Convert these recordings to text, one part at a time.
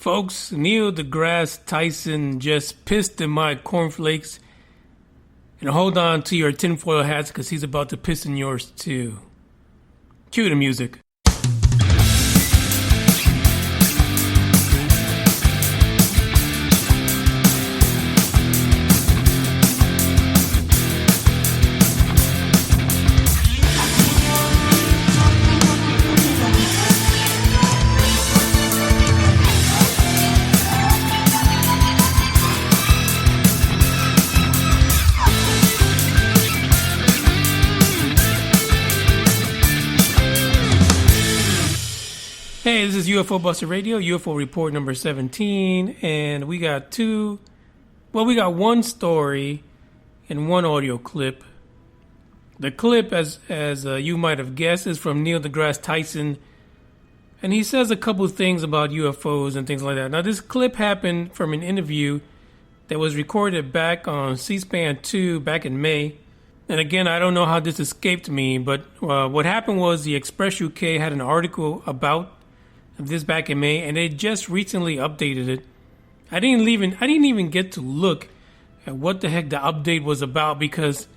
Folks, Neil deGrasse Tyson just pissed in my cornflakes. And hold on to your tinfoil hats because he's about to piss in yours too. Cue the music. Hey, this is UFO Buster Radio, UFO Report number 17, and we got one story and one audio clip. The clip, as you might have guessed, is from Neil deGrasse Tyson, and he says a couple of things about UFOs and things like that. Now, this clip happened from an interview that was recorded back on C-SPAN 2 back in May. And again, I don't know how this escaped me, but what happened was the Express UK had an article about this back in May, and they just recently updated it. I didn't even get to look at what the heck the update was about, because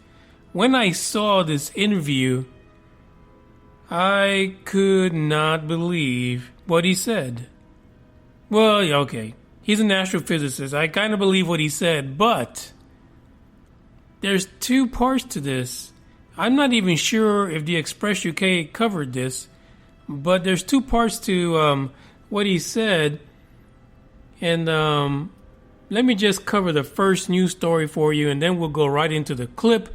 when I saw this interview, I could not believe what he said. Well, okay, he's an astrophysicist. I kind of believe what he said, but there's two parts to this. I'm not even sure if the Express UK covered this, but there's two parts to what he said. And let me just cover the first news story for you, and then we'll go right into the clip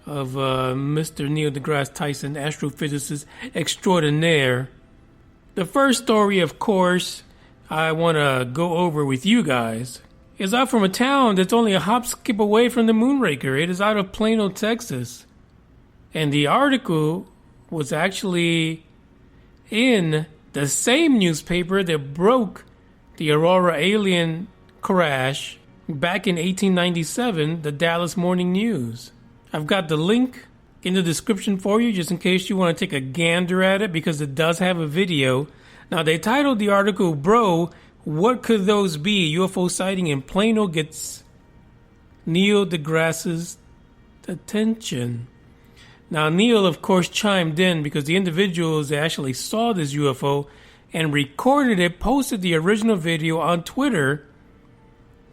of Mr. Neil deGrasse Tyson, astrophysicist extraordinaire. The first story, of course, I want to go over with you guys is out from a town that's only a hop skip away from the Moonraker. It is out of Plano, Texas. And the article was actually in the same newspaper that broke the Aurora alien crash back in 1897, the Dallas Morning News. I've got the link in the description for you just in case you want to take a gander at it, because it does have a video. Now, they titled the article, "Bro, What Could Those Be? UFO Sighting in Plano Gets Neil deGrasse's Attention." Now, Neil, of course, chimed in because the individuals that actually saw this UFO and recorded it posted the original video on Twitter,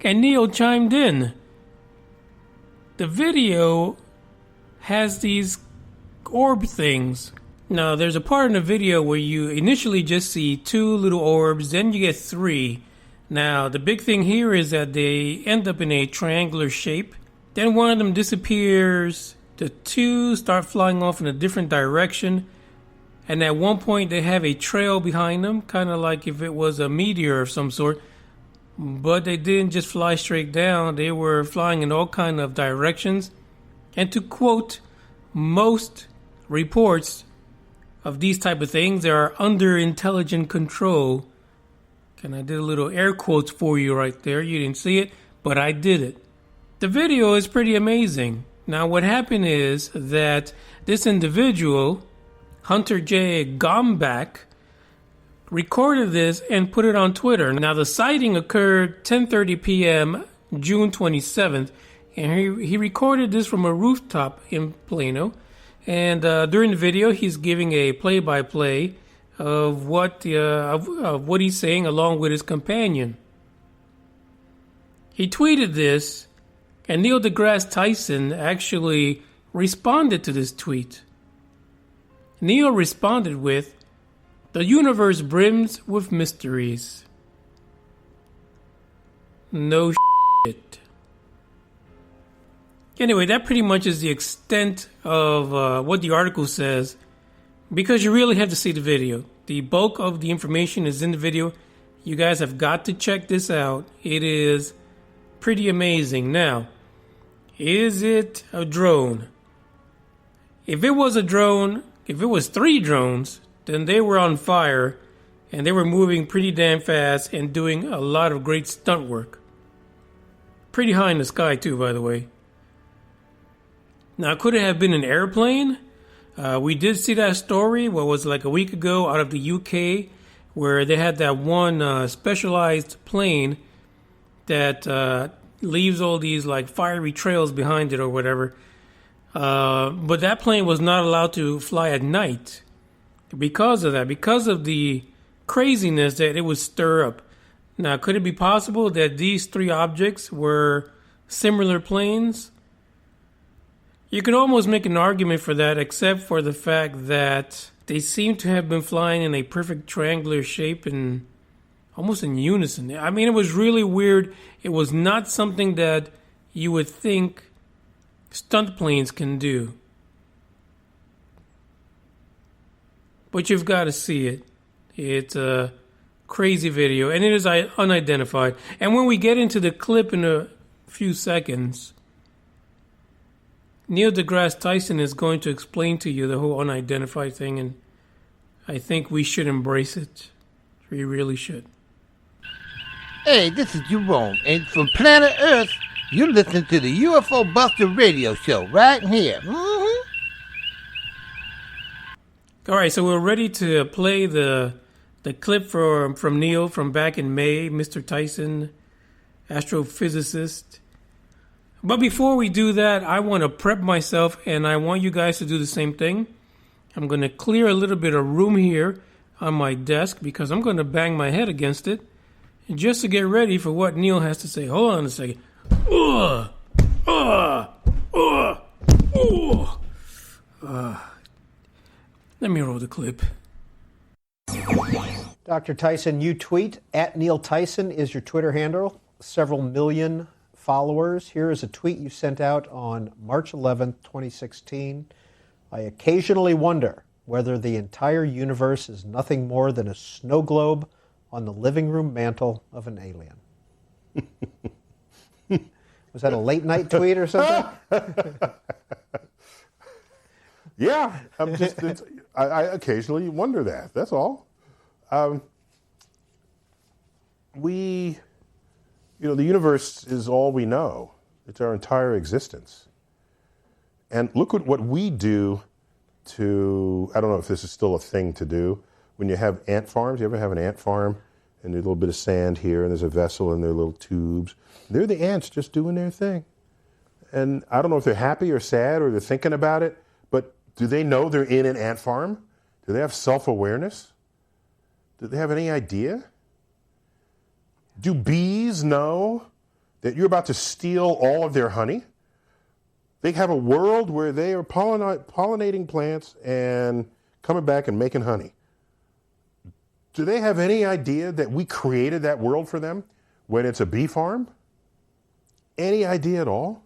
and Neil chimed in. The video has these orb things. Now, there's a part in the video where you initially just see two little orbs, then you get three. Now, the big thing here is that they end up in a triangular shape. Then one of them disappears. The two start flying off in a different direction. And at one point, they have a trail behind them, kind of like if it was a meteor of some sort. But they didn't just fly straight down. They were flying in all kinds of directions. And to quote most reports of these type of things, they are under intelligent control. And I did a little air quotes for you right there. You didn't see it, but I did it. The video is pretty amazing. Now, what happened is that this individual, Hunter J. Gombach, recorded this and put it on Twitter. Now, the sighting occurred 10:30 p.m. June 27th, and he recorded this from a rooftop in Plano. And during the video, he's giving a play-by-play of what he's saying along with his companion. He tweeted this, and Neil deGrasse Tyson actually responded to this tweet. Neil responded with, "The universe brims with mysteries." No shit. Anyway, that pretty much is the extent of what the article says, because you really have to see the video. The bulk of the information is in the video. You guys have got to check this out. It is pretty amazing. Now, is it a drone? If it was a drone, if it was 3 drones, then they were on fire and they were moving pretty damn fast and doing a lot of great stunt work. Pretty high in the sky too, by the way. Now, could it have been an airplane? We did see that story, what was like a week ago, out of the UK, where they had that one specialized plane that leaves all these like fiery trails behind it or whatever. But that plane was not allowed to fly at night because of that, because of the craziness that it would stir up. Now, could it be possible that these three objects were similar planes? You could almost make an argument for that, except for the fact that they seem to have been flying in a perfect triangular shape and almost in unison. I mean, it was really weird. It was not something that you would think stunt planes can do. But you've got to see it. It's a crazy video, and it is unidentified. And when we get into the clip in a few seconds, Neil deGrasse Tyson is going to explain to you the whole unidentified thing, and I think we should embrace it. We really should. Hey, this is Jerome, and from planet Earth, you're listening to the UFO Buster radio show right here. All right, so we're ready to play the clip from Neil from back in May, Mr. Tyson, astrophysicist. But before we do that, I want to prep myself, and I want you guys to do the same thing. I'm going to clear a little bit of room here on my desk because I'm going to bang my head against it just to get ready for what Neil has to say. Hold on a second. Let me roll the clip. Dr. Tyson, you tweet, @Neil Tyson is your Twitter handle, several million followers. Here is a tweet you sent out on March 11th, 2016. I occasionally wonder whether the entire universe is nothing more than a snow globe on the living room mantle of an alien. Was that a late night tweet or something? Yeah, I occasionally wonder that. That's all. The universe is all we know. It's our entire existence. And look at what we do to, I don't know if this is still a thing to do, when you have ant farms. You ever have an ant farm and there's a little bit of sand here and there's a vessel and there are little tubes. They're the ants just doing their thing. And I don't know if they're happy or sad or they're thinking about it, but do they know they're in an ant farm? Do they have self-awareness? Do they have any idea? Do bees know that you're about to steal all of their honey? They have a world where they are pollinating plants and coming back and making honey. Do they have any idea that we created that world for them when it's a bee farm? Any idea at all?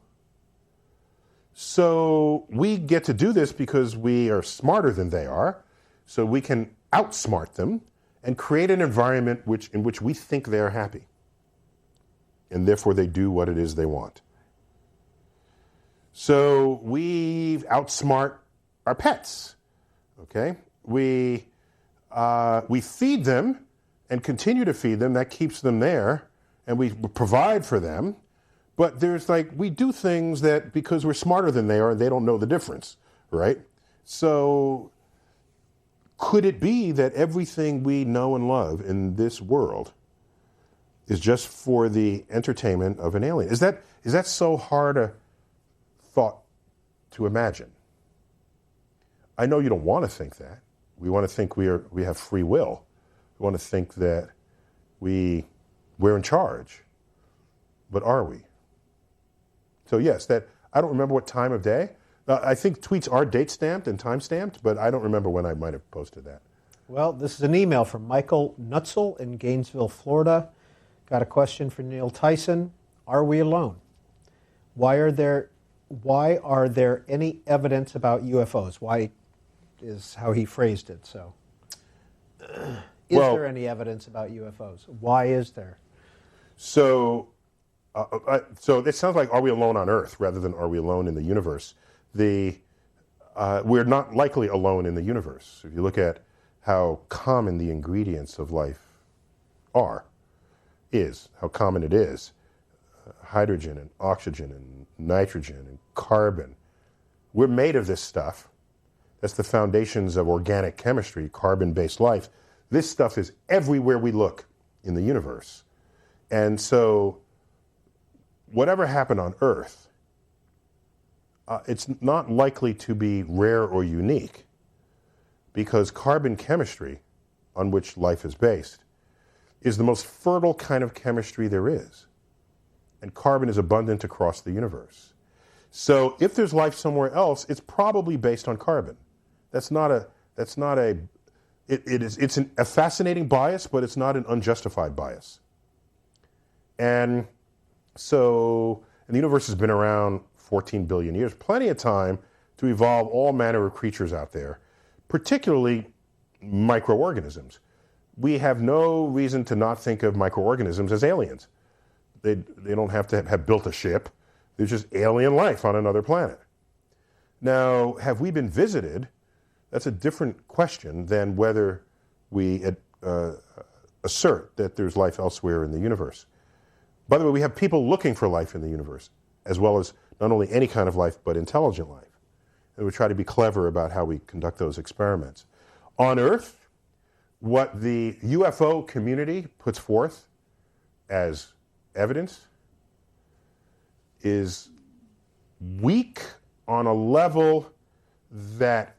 So we get to do this because we are smarter than they are, so we can outsmart them and create an environment in which we think they are happy. And therefore they do what it is they want. So we outsmart our pets, okay? We feed them and continue to feed them. That keeps them there, and we provide for them. But we do things that, because we're smarter than they are, they don't know the difference, right? So could it be that everything we know and love in this world is just for the entertainment of an alien? Is that so hard a thought to imagine? I know you don't want to think that. We want to think we have free will. We want to think that we're in charge. But are we? So yes, I don't remember what time of day. I think tweets are date stamped and time stamped, but I don't remember when I might have posted that. Well, this is an email from Michael Nutzel in Gainesville, Florida. Got a question for Neil Tyson. Are we alone? Why are there any evidence about UFOs? Why is how he phrased it. So, is there any evidence about UFOs? Why is there? So it sounds like, are we alone on Earth rather than are we alone in the universe? We're not likely alone in the universe. If you look at how common the ingredients of life is how common it is, hydrogen and oxygen and nitrogen and carbon. We're made of this stuff. That's the foundations of organic chemistry, carbon-based life. This stuff is everywhere we look in the universe. And so whatever happened on Earth, it's not likely to be rare or unique, because carbon chemistry, on which life is based, is the most fertile kind of chemistry there is. And carbon is abundant across the universe. So if there's life somewhere else, it's probably based on carbon. It's a fascinating bias, but it's not an unjustified bias. And so, the universe has been around 14 billion years, plenty of time to evolve all manner of creatures out there, particularly microorganisms. We have no reason to not think of microorganisms as aliens. They don't have to have built a ship. There's just alien life on another planet. Now, have we been visited? That's a different question than whether we assert that there's life elsewhere in the universe. By the way, we have people looking for life in the universe, as well as not only any kind of life, but intelligent life. And we try to be clever about how we conduct those experiments. On Earth, what the UFO community puts forth as evidence is weak on a level that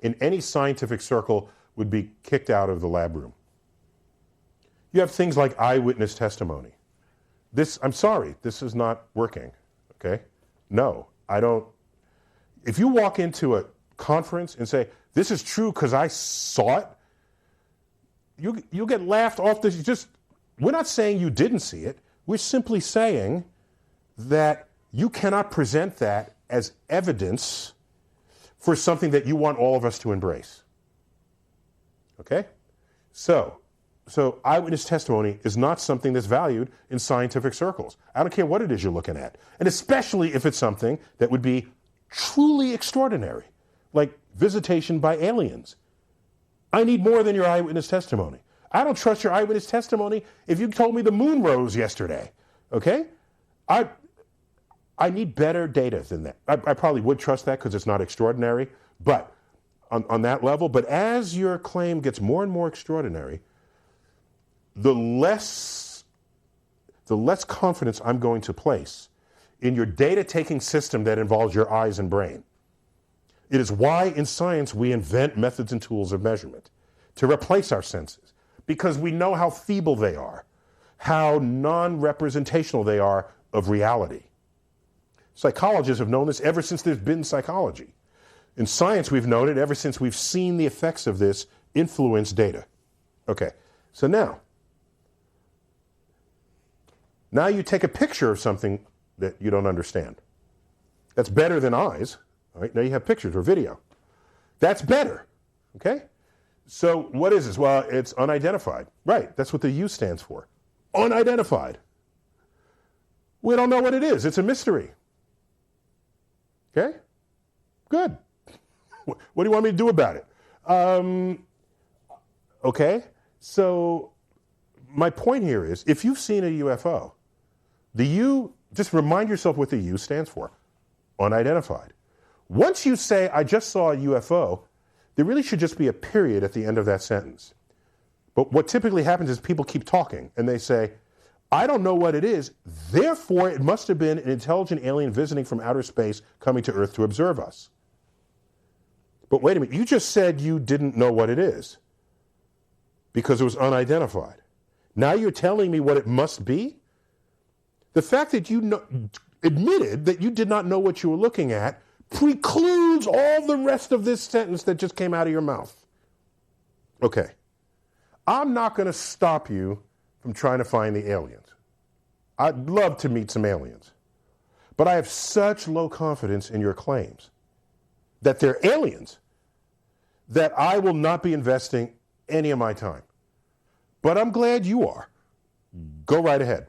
in any scientific circle would be kicked out of the lab room. You have things like eyewitness testimony. I'm sorry, this is not working, okay? No, I don't. If you walk into a conference and say, this is true because I saw it, you'll get laughed off. We're not saying you didn't see it. We're simply saying that you cannot present that as evidence for something that you want all of us to embrace. Okay? So eyewitness testimony is not something that's valued in scientific circles. I don't care what it is you're looking at. And especially if it's something that would be truly extraordinary, like visitation by aliens. I need more than your eyewitness testimony. I don't trust your eyewitness testimony if you told me the moon rose yesterday. Okay? I need better data than that. I probably would trust that because it's not extraordinary, but on that level. But as your claim gets more and more extraordinary, the less confidence I'm going to place in your data-taking system that involves your eyes and brain. It is why in science we invent methods and tools of measurement to replace our senses, because we know how feeble they are, how non-representational they are of reality. Psychologists have known this ever since there's been psychology. In science, we've known it ever since we've seen the effects of this influence data. Okay, so now you take a picture of something that you don't understand. That's better than eyes. All right, now you have pictures or video. That's better, okay? So what is this? Well, it's unidentified. Right, that's what the U stands for. Unidentified. We don't know what it is. It's a mystery. Okay? Good. What do you want me to do about it? Okay, so my point here is, if you've seen a UFO, the U, just remind yourself what the U stands for. Unidentified. Once you say, I just saw a UFO, there really should just be a period at the end of that sentence. But what typically happens is people keep talking, and they say, I don't know what it is, therefore it must have been an intelligent alien visiting from outer space coming to Earth to observe us. But wait a minute, you just said you didn't know what it is because it was unidentified. Now you're telling me what it must be? The fact that you admitted that you did not know what you were looking at precludes all the rest of this sentence that just came out of your mouth. Okay. I'm not going to stop you from trying to find the aliens. I'd love to meet some aliens. But I have such low confidence in your claims that they're aliens that I will not be investing any of my time. But I'm glad you are. Go right ahead.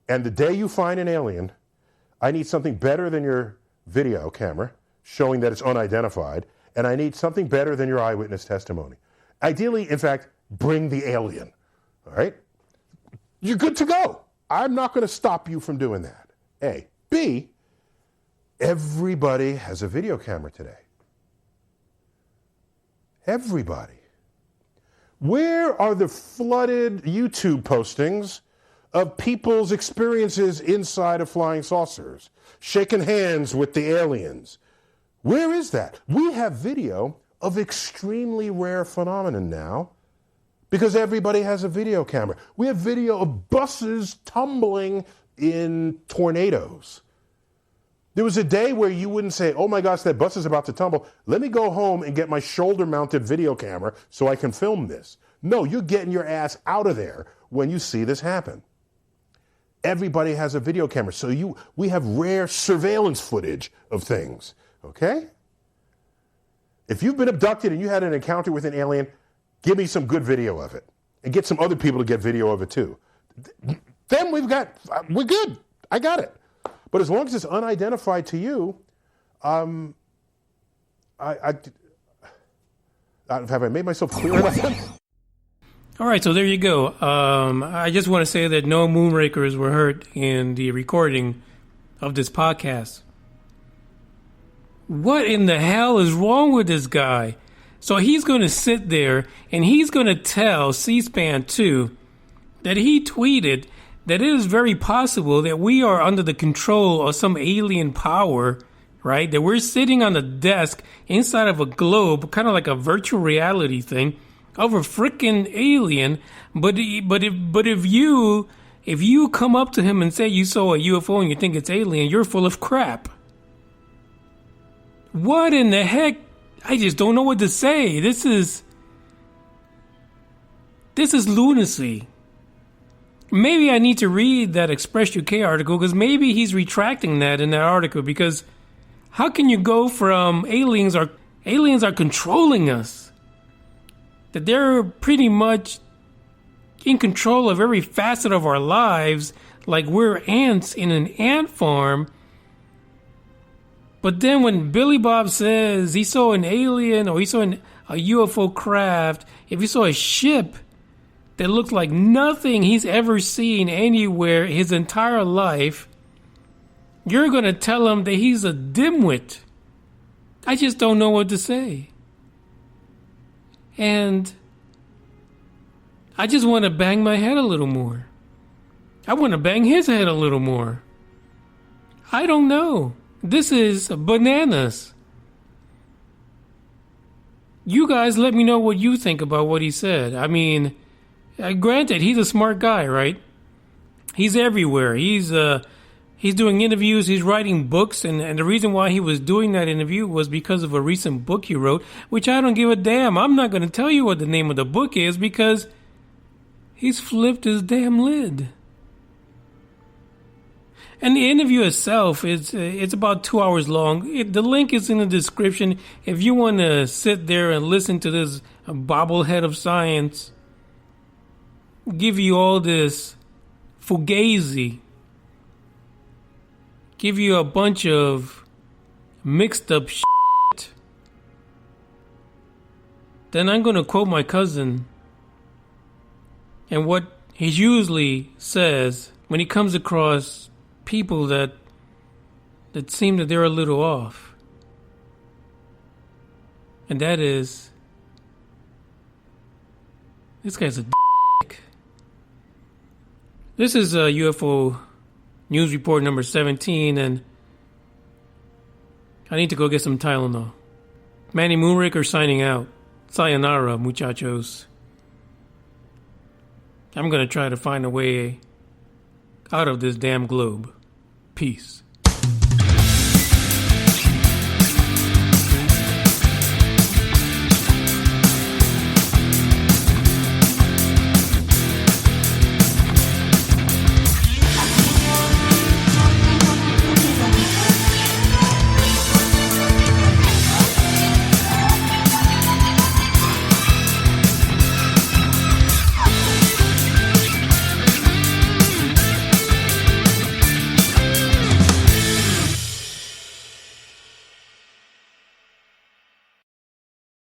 And the day you find an alien, I need something better than your video camera showing that it's unidentified, and I need something better than your eyewitness testimony. Ideally, in fact, bring the alien. All right? You're good to go. I'm not going to stop you from doing that. A. B, everybody has a video camera today. Everybody. Where are the flooded YouTube postings of people's experiences inside of flying saucers, shaking hands with the aliens? Where is that? We have video of extremely rare phenomenon now because everybody has a video camera. We have video of buses tumbling in tornadoes. There was a day where you wouldn't say, oh my gosh, that bus is about to tumble. Let me go home and get my shoulder-mounted video camera so I can film this. No, you're getting your ass out of there when you see this happen. Everybody has a video camera, so we have rare surveillance footage of things, okay? If you've been abducted and you had an encounter with an alien, give me some good video of it and get some other people to get video of it too. Then we're good. I got it. But as long as it's unidentified to you, have I made myself clear enough? All right, so there you go. I just want to say that no moonrakers were hurt in the recording of this podcast. What in the hell is wrong with this guy? So he's going to sit there and he's going to tell C-SPAN 2 that he tweeted that it is very possible that we are under the control of some alien power, right? That we're sitting on a desk inside of a globe, kind of like a virtual reality thing, of a freaking alien. But if you come up to him and say you saw a UFO and you think it's alien, you're full of crap. What in the heck? I just don't know what to say. This is lunacy. Maybe I need to read that Express UK article because maybe he's retracting that in that article, because how can you go from aliens are controlling us, that they're pretty much in control of every facet of our lives like we're ants in an ant farm, but then when Billy Bob says he saw an alien or he saw a UFO craft, if he saw a ship that looked like nothing he's ever seen anywhere his entire life, you're going to tell him that he's a dimwit. I just don't know what to say. And I just want to bang my head a little more. I want to bang his head a little more. I don't know. This is bananas. You guys let me know what you think about what he said. I mean, granted, he's a smart guy, right? He's everywhere. He's doing interviews. He's writing books. And the reason why he was doing that interview was because of a recent book he wrote, which I don't give a damn. I'm not going to tell you what the name of the book is because he's flipped his damn lid. And the interview itself, it's about 2 hours long. The link is in the description. If you want to sit there and listen to this bobblehead of science give you all this fugazi, give you a bunch of mixed up shit, then I'm going to quote my cousin and what he usually says when he comes across people that seem that they're a little off. And that is, this guy's a dick. This is a UFO news report number 17, and I need to go get some Tylenol. Manny Moonraker signing out. Sayonara, muchachos. I'm going to try to find a way out of this damn globe. Peace.